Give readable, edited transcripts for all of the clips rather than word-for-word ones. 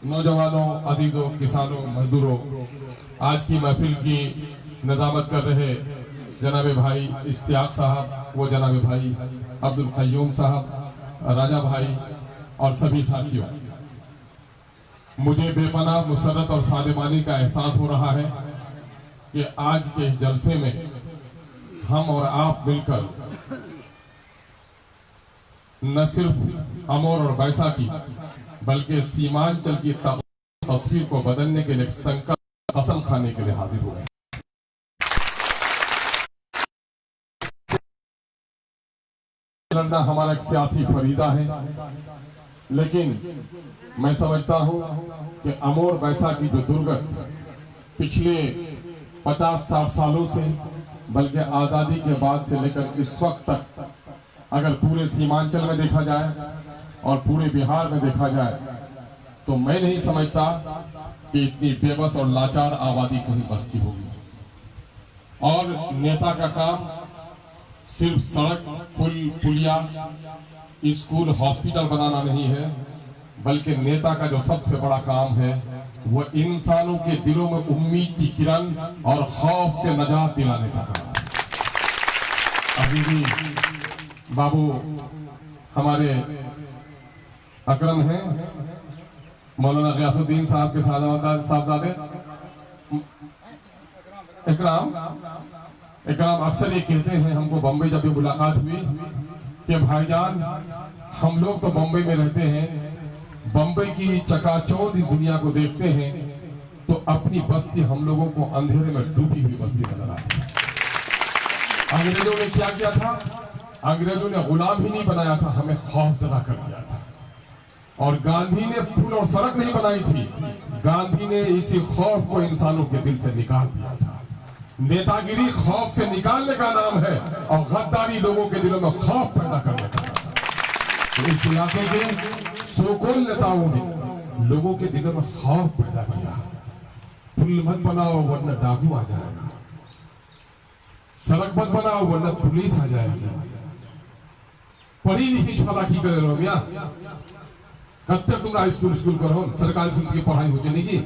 नौजवानों, अजीजों, किसानों, मजदूरों, आज की महफिल की नज़ामत कर रहे जनाब भाई इश्तियाक साहब, वो जनाब भाई अब्दुल क़य्यूम साहब, राजा भाई और सभी साथियों, मुझे बेपनाह मुसर्रत और सादेमानी का एहसास हो रहा है कि आज के इस जलसे में हम और आप मिलकर न सिर्फ अमोर और बैसा की बल्कि सीमांचल की तस्वीर को बदलने के लिए संकल्प कसम खाने के लिए हाजिर हुए। लड़ना हमारा एक सियासी फरीजा है, लेकिन मैं समझता हूं कि अमोर बैसा की जो दुर्गत पिछले 50-60 सालों से बल्कि आज़ादी के बाद से लेकर इस वक्त तक अगर पूरे सीमांचल में देखा जाए और पूरे बिहार में देखा जाए तो मैं नहीं समझता कि इतनी बेबस और लाचार आबादी कहीं बसती होगी। और नेता का काम सिर्फ सड़क, पुलिया, स्कूल, हॉस्पिटल बनाना नहीं है, बल्कि नेता का जो सबसे बड़ा काम है वह इंसानों के दिलों में उम्मीद की किरण और खौफ से नजात दिलाने का काम है। अभी भी बाबू हमारे अकरम हैं, मौलाना ग़ियासुद्दीन साहब के साहबजादे इकराम अक्सर ये कहते हैं, हमको बम्बई जब भी मुलाकात हुई कि भाईजान हम लोग तो बम्बई में रहते हैं, बम्बई की चकाचौंध इस दुनिया को देखते हैं तो अपनी बस्ती हम लोगों को अंधेरे में डूबी हुई बस्ती नजर आती है। अंग्रेजों ने क्या किया था? अंग्रेजों ने गुलाम ही नहीं बनाया था, हमें खौफ जदा कर दिया था। और गांधी ने पुल और सड़क नहीं बनाई थी, गांधी ने इसी खौफ को इंसानों के दिल से निकाल दिया था। नेतागिरी खौफ से निकालने का नाम है और गद्दारी लोगों के दिलों में खौफ पैदा करने का नाम है। तो इस इलाके के सोकोल नेताओं ने लोगों के दिलों में खौफ पैदा किया, पुल मत बनाओ वरना डाकू आ जाएगा, सड़क मत बनाओ वरना पुलिस आ जाएगी, पढ़ी लिखी छला की करे रहो मिया, कब तक तुम स्कूल करो, सरकारी स्कूल की पढ़ाई हो चलेगी।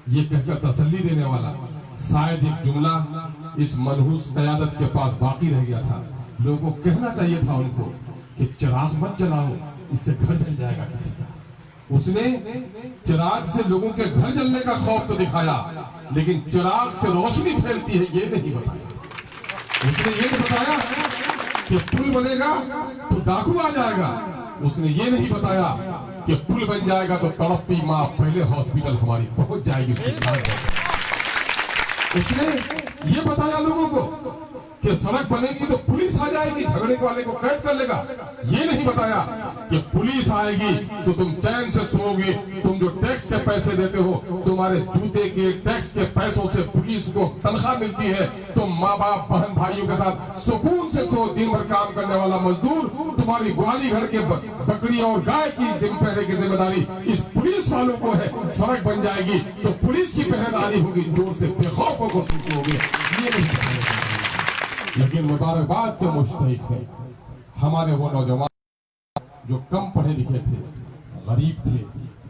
ये कहकर तसल्ली देने वाला शायद एक जुमला इस मनहूस क़यादत के पास बाकी रह गया था। लोगों को कहना चाहिए था उनको कि चिराग मत जलाओ, इससे घर जल जाएगा किसी का। उसने चिराग से लोगों के घर जलने का खौफ तो दिखाया, लेकिन चिराग से रोशनी फैलती है ये नहीं बताया। उसने ये तो बताया कि पुल बनेगा तो डाकू आ जाएगा, उसने ये नहीं बताया कि पुल बन जाएगा तो तड़पती माँ पहले हॉस्पिटल हमारी पहुंच जाएगी। उसने ये बताया लोगों को कि सड़क बनेगी तो पुलिस आ जाएगी, झगड़े वाले को कैद कर लेगा। ये नहीं बताया कि पुलिस आएगी तो तुम चैन से सोओगे, तुम जो टैक्स के पैसे देते हो, तुम्हारे जूते के टैक्स के पैसों से पुलिस को तनख्वाह मिलती है, तुम माँ बाप बहन भाइयों के साथ सुकून से सो। दिन भर काम करने वाला मजदूर तुम्हारी ग्वाली घर के बकरी और गाय की जिम्मेदारी इस पुलिस वालों को है। सड़क बन जाएगी तो पुलिस की पहरेदारी होगी, जोर से बेखौफों को सोचोगे। ये नहीं, लेकिन मुबारकबाद के मुस्तहिक है हमारे वो नौजवान जो कम पढ़े लिखे थे, गरीब थे।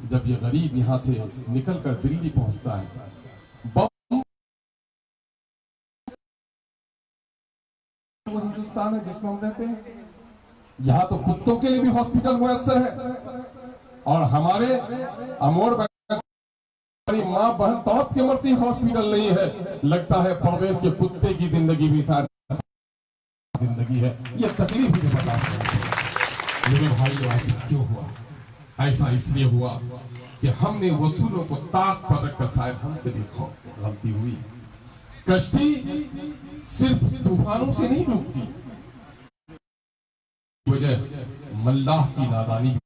जब ये गरीब यहाँ से निकलकर दिल्ली पहुंचता है, वो हिंदुस्तान है जिसमें हम रहते हैं, यहाँ तो कुत्तों के लिए भी हॉस्पिटल मुयस्सर है और हमारे अमोर माँ बहन तड़प के मरती, हॉस्पिटल नहीं है। लगता है परदेश के कुत्ते की जिंदगी भी सारी जिंदगी है। ये तकलीफ भी बता सकते। लेकिन भाई ऐसा क्यों हुआ? ऐसा इसलिए हुआ कि हमने वसूलों को ताक पर रखकर शायद हमसे भी गलती हुई। कश्ती सिर्फ तूफानों से नहीं डूबती, वजह मल्लाह की नादानी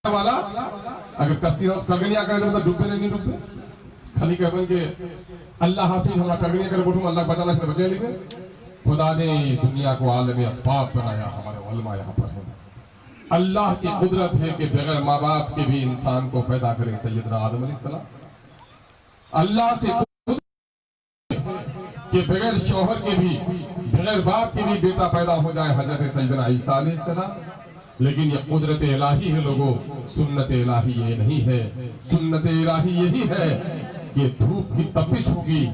वाला अगर कश्ती कगनिया करे तो डूबे नहीं डूबे, खाली कहबन के अल्लाह हाफिज हमरा कगनिया करे बैठूं, अल्लाह बचाना से बचे लेंगे। खुदा ने इस दुनिया को आलम असबाब बनाया, हमारे उलमा यहाँ पर है। अल्लाह की कुदरत है कि बगैर माँ बाप के भी इंसान को पैदा करे सैयदना आदम अलैहिस्सलाम। अल्लाह की कि बगैर शौहर के भी, बगैर बाप के भी बेटा पैदा हो जाए हजरत सैयदना ईसा अलैहिस्सलाम। लेकिन ये कुदरत इलाही है लोगों, सुन्नत इलाही ये नहीं है। सुन्नत इलाही यही है कि धूप की तपिश होगी,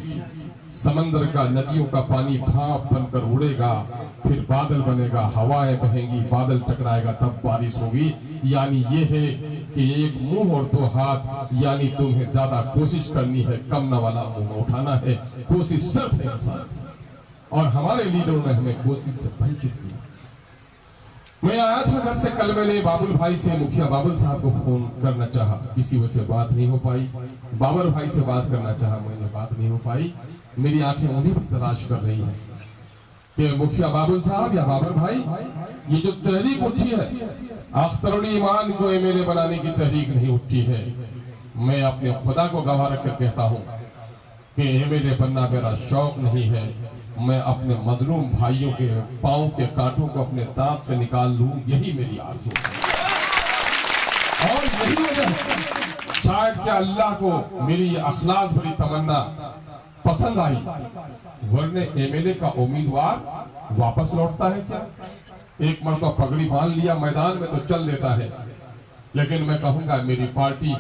समंदर का नदियों का पानी भाप बनकर उड़ेगा, फिर बादल बनेगा, हवाएं बहेंगी, बादल टकराएगा, तब बारिश होगी। यानी ये है कि एक मुंह और दो हाथ, यानी तुम्हें ज्यादा कोशिश करनी है, कम न वाला मुंह उठाना है। कोशिश शर्त है इंसान की, और हमारे लीडरों ने हमें कोशिश से वंचित किया। मैं आया था घर से, कल मैंने बाबुल भाई से, मुखिया बाबुल साहब को फोन करना चाहा, किसी वजह से बात नहीं हो पाई। बाबर भाई से बात करना चाहा, मैंने बात नहीं हो पाई। मेरी आंखें उन्हीं पर तलाश कर रही हैं कि मुखिया बाबुल साहब या बाबर भाई, ये जो तहरीक उठी है, अख्तरुल ईमान को एमएलए बनाने की तहरीक नहीं उठी है। मैं अपने खुदा को गवाह रख कर कहता हूँ कि एमएलए बनना मेरा शौक नहीं है। मैं अपने मजलूम भाइयों के पांव के कांटों को अपने दांत से निकाल लूं, यही मेरी आरज़ू है। और यही वजह है शायद कि अल्लाह को मेरी अखलास भरी तमन्ना पसंद आई, वरने एमएलए का उम्मीदवार वापस लौटता है क्या? एक मरतबा पगड़ी बांध लिया मैदान में तो चल देता है। लेकिन मैं कहूंगा मेरी पार्टी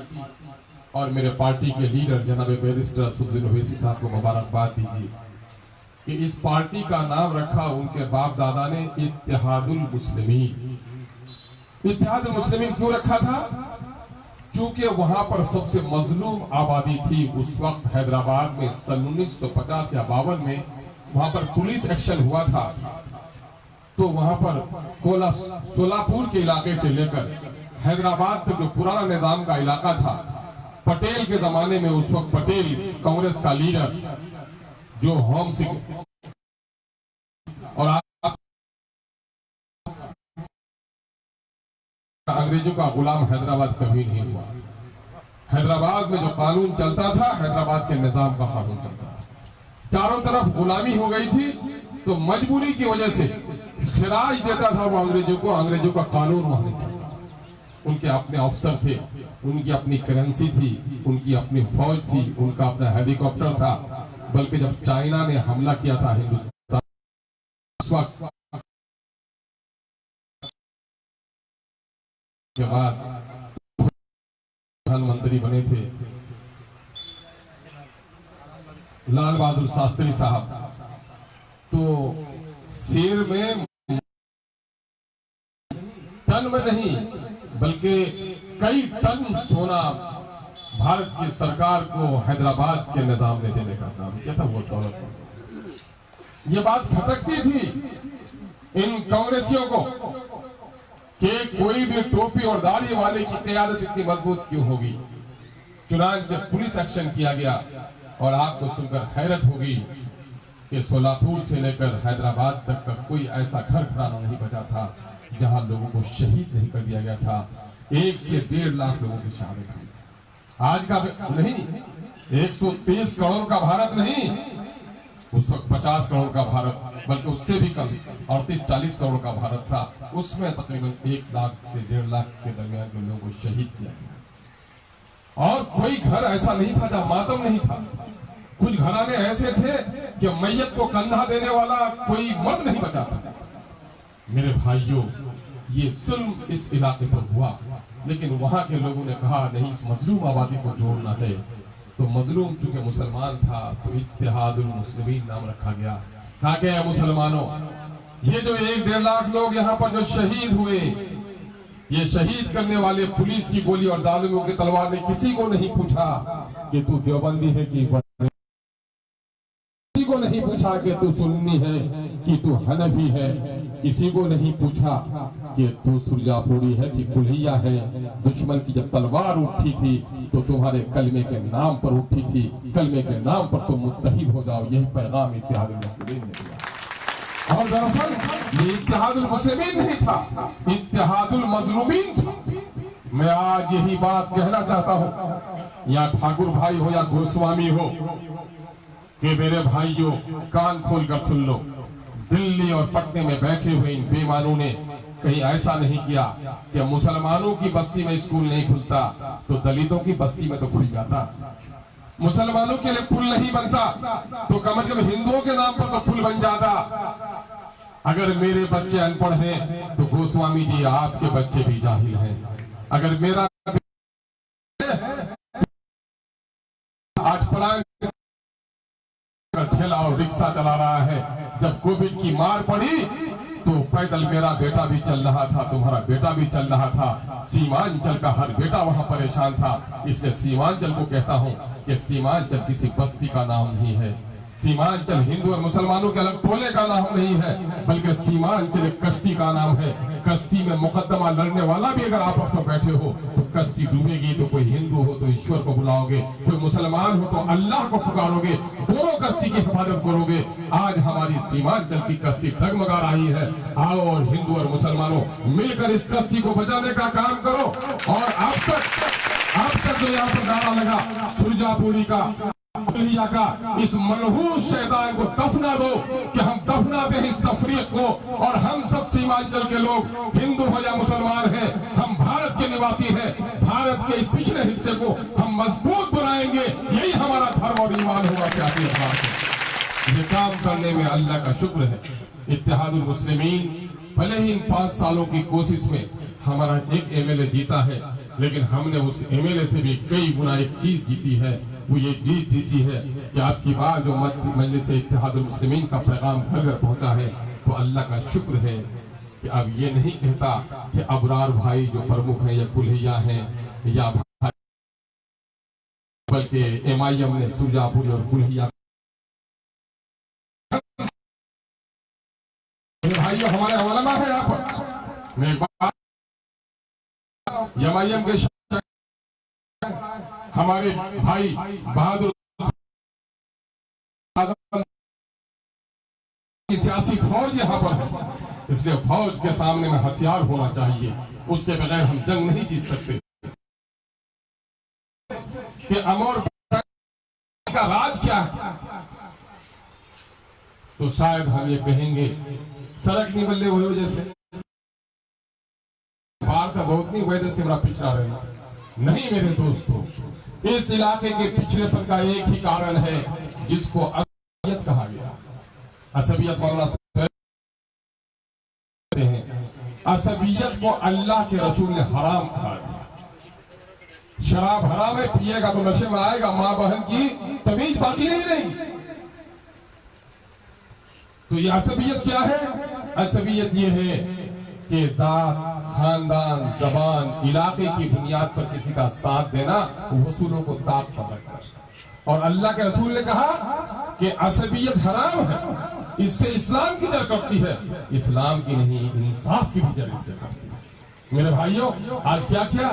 और मेरे पार्टी के लीडर जनाब बैरिस्टर असदुद्दीन ओवैसी साहब को मुबारकबाद दीजिए कि इस पार्टी का नाम रखा उनके बाप दादा ने इत्तेहादुल मुस्लिमीन। इत्तेहादुल मुस्लिमीन क्यों रखा था? क्योंकि वहां पर सबसे मजलूम आबादी थी उस वक्त हैदराबाद में। सन 1950 या 52 में वहां पर पुलिस एक्शन हुआ था, तो वहां पर सोलापुर के इलाके से लेकर हैदराबाद तक जो पुराना निजाम का इलाका था, पटेल के जमाने में, उस वक्त पटेल कांग्रेस का लीडर जो होम सिक्योरिटी, और अंग्रेजों का गुलाम हैदराबाद कभी नहीं हुआ। हैदराबाद में जो कानून चलता था, हैदराबाद के निजाम का कानून चलता था। चारों तरफ गुलामी हो गई थी, तो मजबूरी की वजह से खिराज देता था वो अंग्रेजों को। अंग्रेजों का कानून वहां नहीं चलता। उनके अपने अफसर थे, उनकी अपनी करेंसी थी, उनकी अपनी फौज थी, उनका अपना हेलीकॉप्टर था। बल्कि जब चाइना ने हमला किया था हिंदुस्तान, उस वक्त के बाद प्रधानमंत्री बने थे लाल बहादुर शास्त्री साहब, तो शेर में टन में नहीं बल्कि कई टन सोना भारत की सरकार को हैदराबाद के निजाम ने देने का काम किया था। वो दौलत, ये बात खटकती थी इन कांग्रेसियों को कि कोई भी टोपी और दाढ़ी वाले की क़यादत इतनी मजबूत क्यों होगी। चुनांचे पुलिस एक्शन किया गया, और आपको सुनकर हैरत होगी कि सोलापुर से लेकर हैदराबाद तक का कोई ऐसा घर घराना नहीं बचा था जहां लोगों को शहीद नहीं कर दिया गया था। 1 से 1.5 लाख लोगों की शहादत हुई। आज का नहीं, 130 करोड़ का भारत नहीं, उस वक्त 50 करोड़ का भारत, बल्कि उससे भी कम 38-40 करोड़ का भारत था। उसमें तकरीबन 1 लाख से 1.5 लाख के दरमियान के लोगों को शहीद किया गया। और कोई घर ऐसा नहीं था जहां मातम नहीं था। कुछ घराने ऐसे थे कि मैयत को कंधा देने वाला कोई मर्द नहीं बचा था। मेरे भाइयों, ये जुल्म इस इलाके पर हुआ, लेकिन वहां के लोगों ने कहा नहीं, इस मजलूम आबादी को जोड़ना है। तो मजलूम चूंकि मुसलमान था तो इत्तेहादुल मुस्लिमीन नाम रखा गया। कहा गया मुसलमानों, ये जो 1-1.5 लाख लोग यहाँ पर जो शहीद हुए, ये शहीद करने वाले पुलिस की गोली और जालिमों की तलवार ने किसी को नहीं पूछा कि तू देवबंदी है कि, किसी को नहीं पूछा कि तू सुन्नी है कि तू हनफी है, किसी को नहीं पूछा कि तू सुरजापुरी है कि कुल्हिया है। दुश्मन की जब तलवार उठी थी तो तुम्हारे कलमे के नाम पर उठी थी, कलमे के नाम पर तुम मुत्तहिद हो जाओ, यही पैगाम इत्तेहादुल मुस्लिमीन ने दिया। और दरअसल ये इत्तेहादुल मुस्लिमीन नहीं था, इत्तेहादुल मजलूमीन था। मैं आज यही बात कहना चाहता हूँ, या ठाकुर भाई हो या गोस्वामी हो, कि मेरे भाइयों कान खोल कर सुन लो। दिल्ली और पटने में बैठे हुए इन बेईमानों ने कहीं ऐसा नहीं किया कि मुसलमानों की बस्ती में स्कूल नहीं खुलता तो दलितों की बस्ती में तो खुल जाता। मुसलमानों के लिए पुल नहीं बनता तो कम से कम हिंदुओं के नाम पर तो पुल बन जाता। अगर मेरे बच्चे अनपढ़ हैं तो गोस्वामी जी आपके बच्चे भी जाहिल हैं। अगर मेरा आज पढ़ाई ठेला और रिक्शा चला रहा है, जब कोविड की मार पड़ी तो पैदल मेरा बेटा भी चल रहा था, तुम्हारा बेटा भी चल रहा था। सीमांचल का हर बेटा वहां परेशान था। इसलिए सीमांचल को कहता हूं कि सीमांचल किसी बस्ती का नाम नहीं है। सीमांचल हिंदू और मुसलमानों के अलग टोले का नाम नहीं है, बल्कि सीमांचल एक कश्ती का नाम है। कश्ती में मुकदमा लड़ने वाला भी अगर आपस में बैठे हो तो कश्ती डूबेगी। तो कोई हिंदू हो तो ईश्वर को बुलाओगे, कोई मुसलमान हो तो अल्लाह को पुकारोगे, दोनों कश्ती की हिफाजत करोगे। आज हमारी सीमांचल की कश्ती डगमगा रही है। आओ और हिंदू और मुसलमानों मिलकर इस कश्ती को बचाने का काम करो। और अब तक जो यहाँ पर नारा लगा सुरजापुरी का का, इस मनहूस शैतान को दफना दो कि हम दफनाते हैं इस तफरीक को। और हम सब सीमांचल के लोग, हिंदू हो या मुसलमान हैं, हम भारत के निवासी हैं। भारत के इस पिछले हिस्से को हम मजबूत बनाएंगे। यही हमारा धर्म और ईमान होगा सियासी एतबार से। ये काम करने में अल्लाह का शुक्र है। इत्तेहादुल मुस्लिमीन भले ही इन 5 सालों की कोशिश में हमारा एक एमएलए जीता है, लेकिन हमने उस एमएलए से भी कई गुना एक चीज जीती है। वो ये जीत जीती है कि आपकी बात जो मजलिस इत्तेहादुल मुस्लिमीन का पैगाम घर घर पहुंचा है, तो अल्लाह का शुक्र है कि अब ये नहीं कहता कि अबरार भाई जो प्रमुख हैं या कुल्हिया हैं या भाई, बल्कि एमआईएम ने सुरजापुरी और कुल्हिया भाइयों हमारे हवाला है। यहाँ पर मैं एमआईएम के हमारे भाई बहादुर की सियासी फौज यहाँ पर है, इसलिए फौज के सामने में हथियार होना चाहिए। उसके बगैर हम जंग नहीं जीत सकते। कि अमर का राज क्या है, तो शायद हम ये कहेंगे सड़क नहीं बल्ले हुए जैसे बाहर का बहुत नहीं हुए जैसे बड़ा पिछड़ा रहे। नहीं मेरे दोस्तों, इस इलाके के पिछड़ेपन का एक ही कारण है जिसको असबियत कहा गया। असबियत मौलाना कहते हैं, असबियत को अल्लाह के रसूल ने हराम कहा दिया। शराब हराम है, पिएगा तो नशे में आएगा, मां बहन की तमीज बाकी नहीं रही। तो ये असबियत क्या है? असबियत ये है कि जात, खानदान, जबान, इलाके की बुनियाद पर किसी का साथ देना, वसूलों को ताक पर रखकर। और अल्लाह के रसूल ने कहा कि असबियत हराम है, इससे इस्लाम की जड़ कटती है। इस्लाम की नहीं, इंसाफ की भी जड़ इससे कटती है। मेरे भाइयों, आज क्या किया?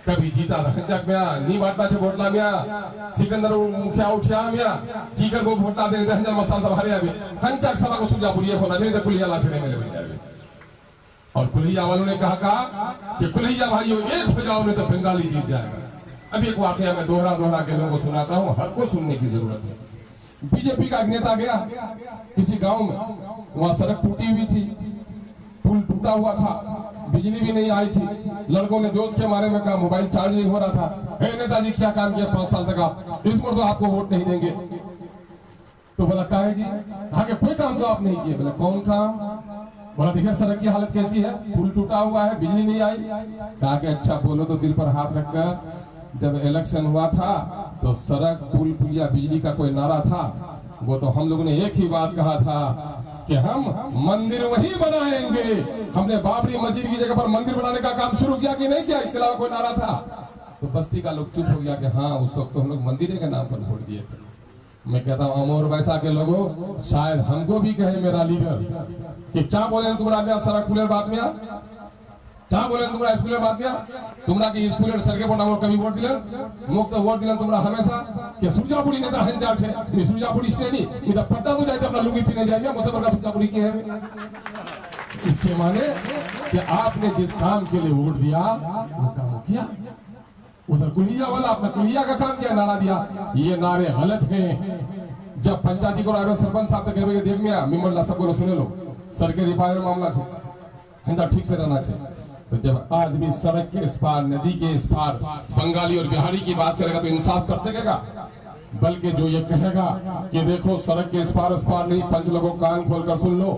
कभी जीता हंचक में नी बांटना छे भोटला में सिकंदर मुखिया उठिया में जीकर को भोटला देने दे हंजर मस्तान सब हारे आवे हंचक सभा को सुरजापुरी होना चाहिए। कुलिया ला फिरे मेरे बन जावे। और कुल्हिया वालों ने कहा कि कुल्हिया भाइयों एक हो जाओ, नहीं तो बंगाली जीत जाएगा। अब एक वाकया मैं दोहरा के लोगों को सुनाता हूँ, हर को सुनने की जरूरत है। बीजेपी का एक नेता गया किसी गांव में, वहां सड़क टूटी हुई थी, पुल टूटा हुआ था, बिजली भी नहीं आई थी। लड़कों ने जोश के मारे में कहा मोबाइल चार्ज नहीं हो रहा था। हे नेताजी क्या काम किया 5 साल तक आप, इस पर तो आपको वोट नहीं देंगे। तो बोला क्या है जी, आगे कोई काम तो आप नहीं किए। बोला कौन काम? बोला देखिए सड़क की हालत कैसी है, पुल टूटा हुआ है, बिजली नहीं आई। कहा कि अच्छा बोलो तो दिल पर हाथ रखकर, जब इलेक्शन हुआ था तो सड़क, पुल, पुलिया, बिजली का कोई नारा था, वो तो हम लोगों ने एक ही बात कहा था कि हम मंदिर वही बनाएंगे। हमने बाबरी मस्जिद की जगह पर मंदिर बनाने का काम शुरू किया कि नहीं किया, इसके अलावा कोई नारा था? तो बस्ती का लोग चुप हो गया कि हाँ उस वक्त तो हम लोग मंदिर के नाम पर वोट दिए थे। मैं कहता हूँ अमोर वैसा के लोगों, शायद हमको भी कहे मेरा लीडर कि क्या बोले तुम्हारा सड़क खुले बात में, क्या बोले तुम्हारा स्कूल बात में, तुम्हारा की स्कूल सरके बोला कभी वोट दिलन मुक्त वोट दिलन तुम्हारा हमेशा कि सुरजापुरी नेता हंजार छे नहीं सुरजापुरी श्रेणी नहीं तो पट्टा तो जाए अपना लुंगी पीने जाएंगे मुझसे बड़ा सुरजापुरी की है। इसके माने कि आपने जिस काम के लिए वोट दिया वो काम किया। उधर कुलिया वाला अपना कुलिया का काम किया, नारा दिया। ये नारे गलत हैं। जब पंचायती को आवे सरपंच साहब तक कहेंगे देख मिया मिमल्ला सब बोलो सुने लो, सर के रिपायर मामला छे हंजा ठीक से रहना चाहिए। तो जब आदमी सड़क के इस पार, नदी के इस पार बंगाली और बिहारी की बात करेगा तो इंसाफ कर सकेगा? बल्कि जो ये कहेगा कि देखो सड़क के इस पार नहीं, पंच लोगों कान खोलकर सुन लो,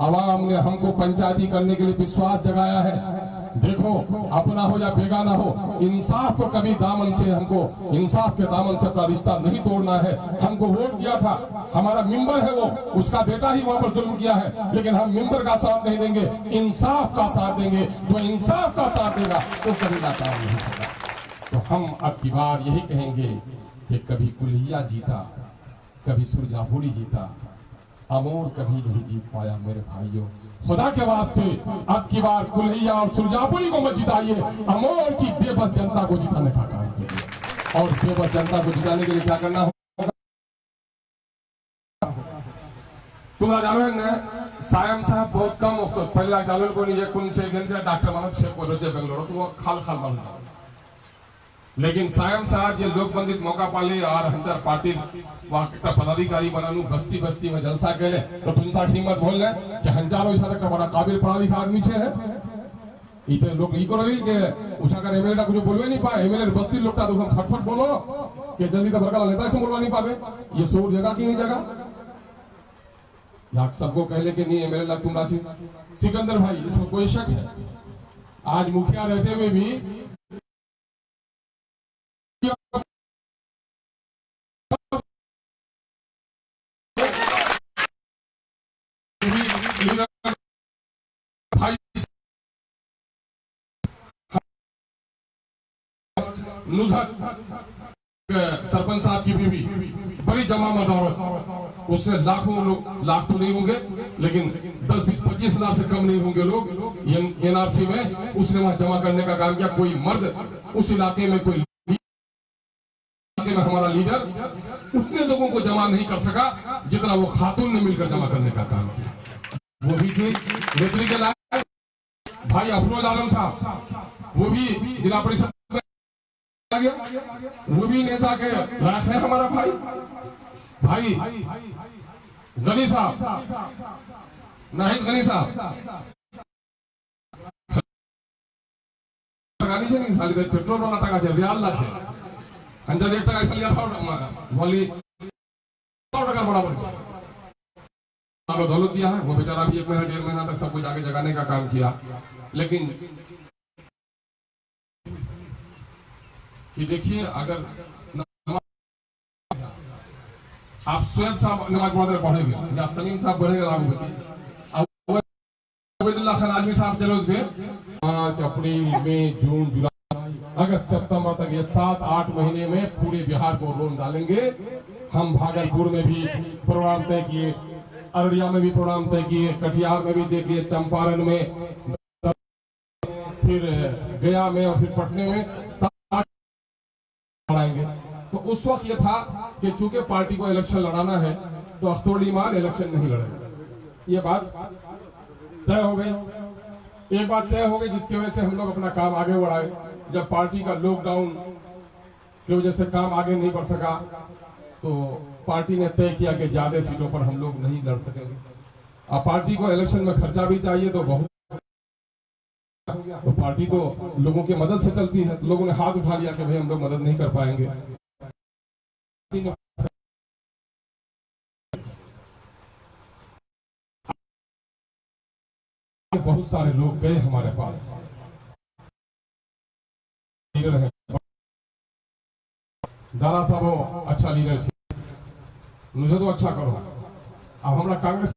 आवाम ने हमको पंचायती करने के लिए विश्वास जगाया है। देखो अपना हो या बेगाना हो, इंसाफ को कभी दामन से, हमको इंसाफ के दामन से अपना रिश्ता नहीं तोड़ना है। हमको वोट दिया था, हमारा मेंबर है वो, उसका बेटा ही वहां पर जुल्म किया है, लेकिन हम मेंबर का साथ नहीं देंगे, इंसाफ का साथ देंगे। जो इंसाफ का साथ देगा वो कभी नाकाम नहीं होगा। तो हम अब की बार यही कहेंगे कि कभी कुल्हिया जीता, कभी सुरजापुरी जीता, अमोर कभी नहीं जीत पाया। मेरे भाइयों, खुदा के वास्ते अब की बार कुल्हिया और सुरजापुरी को मत जिताइए, अमोर की बेबस जनता को जिताने का काम कीजिए। और बेबस जनता को जिताने के लिए क्या करना होगा? तुम्हारा जानो है सायम साहब बहुत कम वक्त पहले जानो को नहीं, कुछ डॉक्टर मानव छे को रोजे बेंगलोर तो वो खाल खाल बन, लेकिन सायम साहब ये लोक बंदित मौका पाले और हंटर पाटिल वहाँ पदाधिकारी बनानू बस्ती बस्ती में जलसा करे, तो तुमसा हिम्मत बोल रहे कि हंजारों इशारा का बड़ा काबिल पढ़ा लिखा आदमी छे है। इतने लोग ई करो के उछा कर एमएलए कुछ बोलवे नहीं पाए, एमएलए बस्ती लोगटा तो सब फटफट बोलो कि जल्दी तो बड़का नेता से बोलवा नहीं पावे। ये सोच जगह की नहीं जगह, यहाँ सबको कहले कि नहीं एमएलए तुम राची सिकंदर भाई, इसमें कोई शक है? आज मुखिया रहते हुए भी सरपंच साहब की बीवी बड़ी जमामत औरत, उससे लाखों लोग, लाख तो नहीं होंगे लेकिन 10, 20, 25 हजार से कम नहीं होंगे लोग एनआरसी में, उसने वहां जमा करने का काम किया। कोई मर्द उस इलाके में, कोई इलाके में हमारा लीडर उतने लोगों को जमा नहीं कर सका जितना वो खातून ने मिलकर जमा करने का काम किया। वो भी थे नेत्री के लायक भाई अफरोज आलम साहब, वो भी जिला परिषद गया, वो भी नेता के लायक है हमारा भाई। भाई गनी साहब, नाहिद गनी साहब नहीं साली पेट्रोल वाला टाका छे रियाल छे, अंजा 1 টাকা साली वाली टाका बराबर दौलत दिया है। वो बेचारा भी 1 महीना 1.5 महीना तक सब कुछ आगे जगाने का काम किया, लेकिन कि देखिए अगर आप स्वयं साहब नमाज पढ़ेंगे या सलीम साहब बढ़ेगा लागू अबेदुल्ला खान आजमी साहब चलो उसमें 5 अप्रैल, मई, जून, जुलाई, अगस्त, सितंबर तक ये 7-8 महीने में पूरे बिहार को रोन डालेंगे। हम भागलपुर में भी प्रोग्राम तय किए, अररिया में भी प्रोग्राम तय किए, कटिहार में भी देखिए, चंपारण में, फिर गया में और फिर पटने में बढ़ाएंगे। तो उस वक्त ये था कि चूंकि पार्टी को इलेक्शन लड़ाना है तो अख्तोड़ी मान इलेक्शन नहीं लड़ेगा, ये बात तय हो गई। एक बात तय हो गई जिसकी वजह से हम लोग अपना काम आगे बढ़ाए। जब पार्टी का लॉकडाउन की वजह से काम आगे नहीं बढ़ सका तो पार्टी ने तय किया कि ज्यादा सीटों पर हम लोग नहीं लड़ सकेंगे। अब पार्टी को इलेक्शन में खर्चा भी चाहिए तो बहुत, तो पार्टी तो लोगों की मदद से चलती है। लोगों ने हाथ उठा लिया कि भाई हम लोग मदद नहीं कर पाएंगे। बहुत सारे लोग गए हमारे पास, लीडर है दारा साहब, अच्छा लीडर है, मुझे तो अच्छा करो। अब हमारा कांग्रेस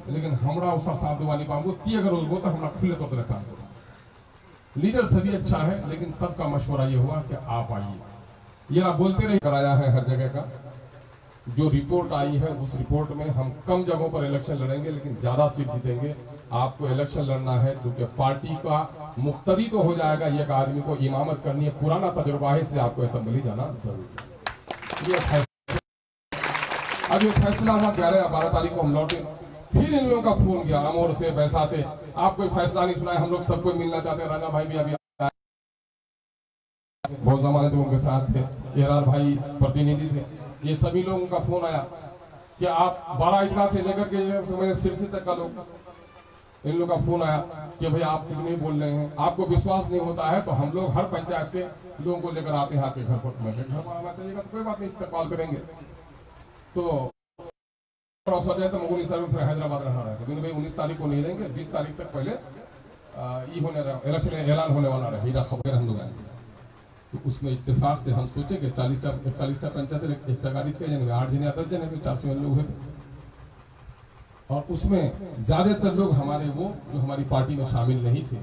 लेकिन हमरा उसका साथ वाली पाऊंगो ती अगर वो तो हमरा खुले तो काम करो। लीडर सभी अच्छा है लेकिन सबका मशवरा ये हुआ कि आप आइए, ये ना बोलते नहीं कराया है हर जगह का। जो रिपोर्ट आई है उस रिपोर्ट में हम कम जगहों पर इलेक्शन लड़ेंगे लेकिन ज्यादा सीट जीतेंगे। आपको इलेक्शन लड़ना है क्योंकि पार्टी का मुख्तदी तो हो जाएगा, एक आदमी को इमामत करनी है, पुराना तजुर्बा है, इसलिए आपको असेंबली जाना जरूरी है। अब ये फैसला हुआ 11 या 12 तारीख को हम लौटे, फिर इन लोगों का फोन गया अमोर से, बैसा से, आप कोई फैसला नहीं सुना है, हम लोग सबको मिलना चाहते हैं। राजा भाई भी अभी बहुत जमाने तक उनके साथ थे, एरार भाई प्रतिनिधि थे, ये सभी लोगों का फोन आया कि आप 12 ईदगाह से लेकर के समय सिरसी तक का लोग इन लोगों का फोन आया कि भाई आप कुछ नहीं बोल रहे हैं, आपको विश्वास नहीं होता है तो हम लोग हर पंचायत से लोगों को लेकर आते हैं आपके घर पर। घर पर आना चाहिएगा तो कोई बात नहीं, इस पर कॉल करेंगे। तो जाए तो 19 तारीख फिर हैदराबाद रहना रहेगा, लेकिन भाई 19 तारीख को नहीं लेंगे, 20 तारीख तक पहले इलेक्शन ऐलान होने वाला रहे, ये खबर हम लोग आएंगे। तो उसमें इत्तेफाक से हम सोचे कि 41 पंचायत एक गाड़ी के जन 8 जने 10 जने 400 लोग हुए, और उसमें ज्यादातर लोग हमारे वो जो हमारी पार्टी में शामिल नहीं थे,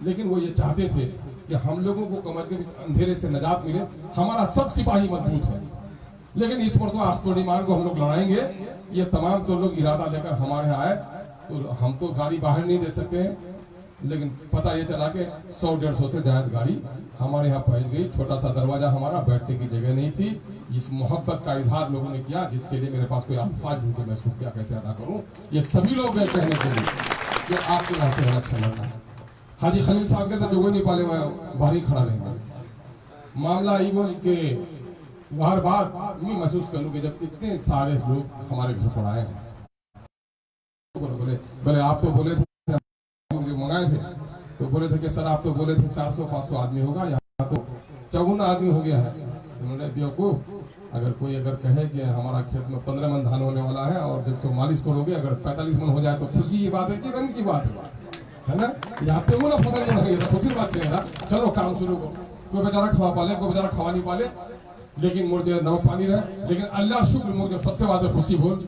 लेकिन वो ये चाहते थे कि हम लोगों को कम से कम अंधेरे से निजात मिले। हमारा सब सिपाही मजबूत है, लेकिन इस पर तो आखिर को हम लोग लड़ाएंगे। ये तमाम तो लोग इरादा लेकर हमारे यहाँ आए, तो हम तो गाड़ी बाहर नहीं दे सकते हैं, लेकिन पता ये चला कि 100-150 से ज्यादा गाड़ी हमारे यहाँ पहुंच गई। छोटा सा दरवाजा, हमारा बैठने की जगह नहीं थी। इस मोहब्बत का इजहार लोगों ने किया, जिसके लिए मेरे पास कोई अल्फाज नहीं थे, मैं शुक्रिया कैसे अदा करूं। ये सभी लोग गए कहने के लिए कि आपके यहाँ से इलेक्शन लड़ना है। हाजी खलील साहब के तो जो नहीं पाले बाहर खड़ा रहेगा। मामला ये बोल के हर बात मैं महसूस करूं कि जब इतने सारे लोग हमारे घर पर आए हैं, बोले आप तो बोले थे मुझे मंगाए थे, तो बोले थे कि सर आप तो बोले थे 400-500 आदमी होगा, यहाँ तो 54 आदमी हो गया है। उन्होंने बेवकूफ, अगर कोई कहे कि हमारा खेत में 15 मन धान होने वाला है और जब 144 करोगे, अगर 45 मन हो जाए तो खुशी की बात है कि रंग की बात है ना। यहाँ पे वो ना फसल में तो खुशी बात चलेगा, चलो काम शुरू करो। कोई बेचारा खवा पाले, कोई बेचारा खवा नहीं पाले, लेकिन मुझे नमक पानी रहे। लेकिन अल्लाह शुक्र, मुझे सबसे ज्यादा खुशी बोल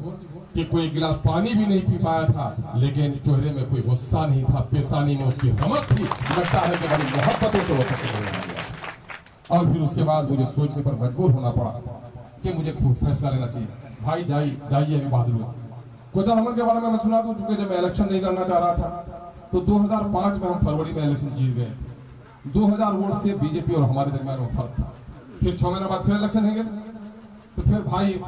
कि कोई गिलास पानी भी नहीं पी पाया था, लेकिन चेहरे में कोई गुस्सा नहीं था, पेशानी में उसकी रमक थी। लगता है कि बड़ी मोहब्बतों से वो सकते। और फिर उसके बाद मुझे सोचने पर मजबूर होना पड़ा कि मुझे खुद फैसला लेना चाहिए। भाई जाइए अभी बहादुर कोचा हमन के बारे में मैं सुना दूं, चूंकि जब मैं इलेक्शन नहीं लड़ना चाह रहा था तो 2005 में हम फरवरी में इलेक्शन जीत गए। 2000 वोट से बीजेपी और हमारे दरमियान वो फर्क था। फिर 6 महीने बाद फिर इलेक्शन है, तो फिर भाई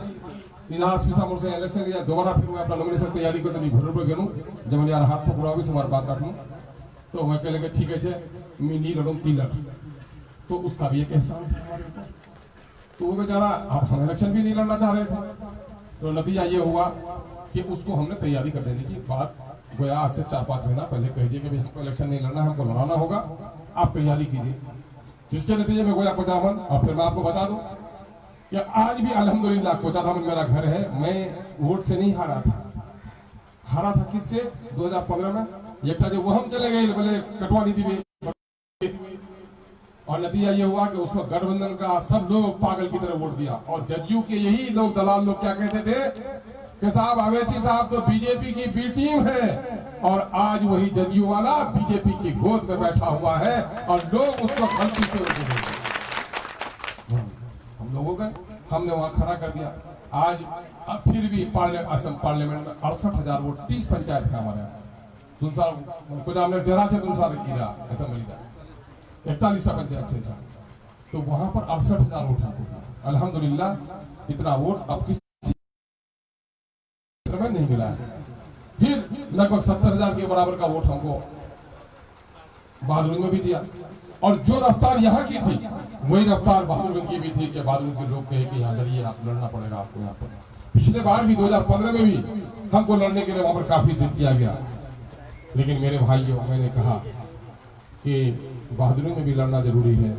से इलेक्शन लिया दोबारा। फिर मैं अपना नॉमिनेशन तैयारी करते भी घर पर गलूँ, जब यार हाथ पकड़ा भी हमारी बात रखूँ, तो मैं कह लगे ठीक है मैं नहीं लड़ूँ 3 लाख, तो उसका भी एक एहसान था हमारे ऊपर। तो वो बेचारा, अब हम इलेक्शन भी नहीं लड़ना चाह रहे थे, तो नतीजा ये हुआ कि उसको हमने तैयारी कर देने की बात गोया आज से 4-5 महीना पहले कह दिए कि भाई हमको इलेक्शन नहीं लड़ना, हमको लड़ाना होगा, आप तैयारी कीजिए। जिसके नतीजे में गोया कोचाधामन, और फिर मैं आपको बता दूं कि आज भी अल्हम्दुलिल्लाह कोचाधामन मेरा घर है। मैं वोट से नहीं हारा था किससे? 2015 में एक जो वो हम चले गए बोले कटवा नीति में, और नतीजा ये हुआ कि उसमें गठबंधन का सब लोग पागल की तरह वोट दिया। और जदयू के यही लोग दलाल लोग क्या कहते थे कि साहब अवैसी साहब तो बीजेपी की बी टीम है, और आज वही जदयू वाला बीजेपी की गोद में बैठा हुआ है, और लोग उसको गलती से हम लोगों का हमने वहां खड़ा कर दिया। आज फिर भी असम पार्लियामेंट में 68,000 वोट 30 पंचायत है हमारे यहाँ। कुछ हमने 13 असेंबली का 41 पंचायत है, तो वहां पर 68,000 वोट है। अल्हम्दुलिल्लाह इतना वोट अब किसी में नहीं मिला है। फिर लगभग 70,000 के बराबर का वोट हमको बहादुर में भी दिया, और जो रफ्तार यहाँ की थी वही रफ्तार बहादुर की भी थी कि बहादुर के लोग कहे कि यहाँ लड़िए, आप लड़ना पड़ेगा आपको यहाँ पर। पिछले बार भी 2015 में भी हमको लड़ने के लिए वहां पर काफी जिद किया गया, लेकिन मेरे भाइयों मैंने कहा कि बहादुर में भी लड़ना जरूरी है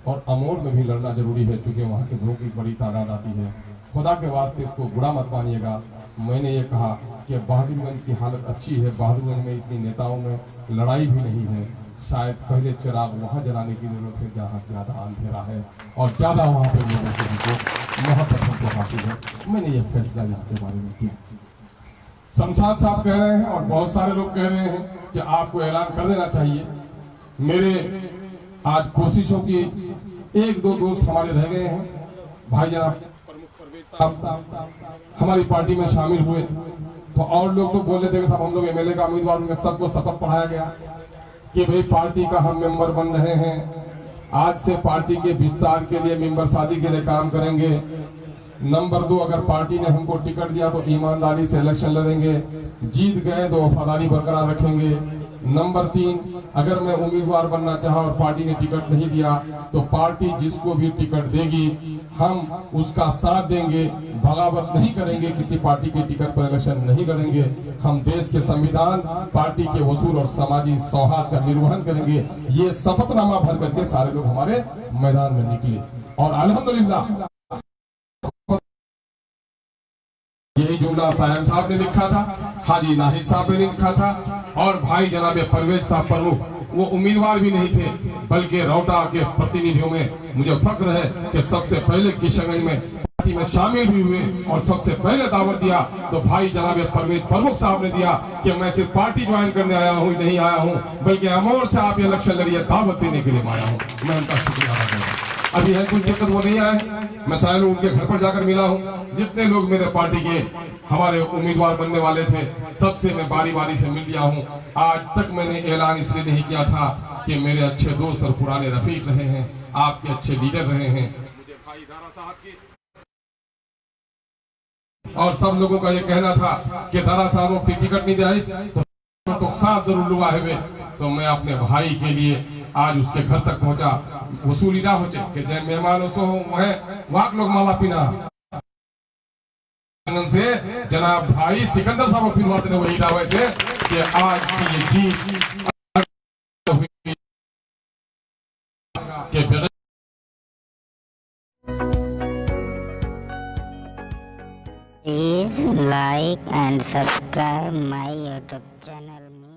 और अमोर में भी लड़ना जरूरी है, क्योंकि वहाँ के लोगों की बड़ी तादाद आती है। खुदा के वास्ते इसको बुरा मत मानिएगा। मैंने ये कहा कि बहादुरगंज की हालत अच्छी है, बहादुरगंज में इतनी नेताओं में लड़ाई भी नहीं है। शायद पहले चिराग वहाँ जलाने की जरूरत है जहाँ ज्यादा अंधेरा है, और ज्यादा वहाँ पे लोगों से भी मोहब्बत हमको हासिल है। मैंने ये फैसला यहाँ के बारे में किया। शमशाद साहब कह रहे हैं और बहुत सारे लोग कह रहे हैं कि आपको ऐलान कर देना चाहिए। मेरे आज कोशिशों की 1-2 दोस्त हमारे रह गए हैं। भाई जनाब साहब हमारी पार्टी में शामिल हुए, तो और लोग तो बोल रहे थे कि साहब हम लोग एमएलए का उम्मीदवार होंगे, सबको शपथ पढ़ाया गया कि भाई पार्टी का हम मेंबर बन रहे हैं, आज से पार्टी के विस्तार के लिए मेंबर शादी के लिए काम करेंगे। नंबर 2, अगर पार्टी ने हमको टिकट दिया तो ईमानदारी से इलेक्शन लड़ेंगे, जीत गए तो वफादारी बरकरार रखेंगे। नंबर 3, अगर मैं उम्मीदवार बनना चाहा और पार्टी ने टिकट नहीं दिया तो पार्टी जिसको भी टिकट देगी हम उसका साथ देंगे, बगावत नहीं करेंगे, किसी पार्टी के टिकट पर इलेक्शन नहीं लड़ेंगे। हम देश के संविधान, पार्टी के वसूल और सामाजिक सौहार्द का निर्वहन करेंगे। ये शपथनामा भर करके सारे लोग हमारे मैदान में निकले और अल्हम्दुलिल्लाह यही जुमला सायम साहब ने लिखा था, हाजी नाहिद साहब ने लिखा था और भाई जनाब परवेज साहब प्रमुख, वो उम्मीदवार भी नहीं थे बल्कि रौटा के प्रतिनिधियों में मुझे फख्र है कि सबसे पहले किशनगंज में पार्टी में शामिल भी हुए और सबसे पहले दावत दिया तो भाई जनाब परवेज प्रमुख साहब ने दिया कि मैं सिर्फ पार्टी ज्वाइन करने आया हूँ, नहीं आया हूँ बल्कि अमोर से आप इलेक्शन लड़िए दावत देने के लिए आया हूँ। मैं उनका शुक्रिया अदा करता हूँ। अभी है कोई दिक्कत, वो नहीं आए, मैं सारे लोग उनके घर पर जाकर मिला हूँ। जितने लोग मेरे पार्टी के हमारे उम्मीदवार बनने वाले थे सबसे मैं बारी बारी से मिल लिया हूँ। आज तक मैंने ऐलान इसलिए नहीं किया था कि मेरे अच्छे दोस्त और पुराने रफीक रहे हैं, आपके अच्छे लीडर रहे हैं, मुझे भाई दारा साहब की और सब लोगों का ये कहना था कि दारा साहब को टिकट नहीं दिया तो साथ जरूर लुआ है। तो मैं अपने भाई के लिए आज उसके घर तक पहुंचा, वसूली ना हो कि जय मेहमान उसको है वहां लोग माला पीना से जनाब भाई सिकंदर साहब फिर ने वही दावे से कि आज की ये जीत के Please like and subscribe my YouTube channel.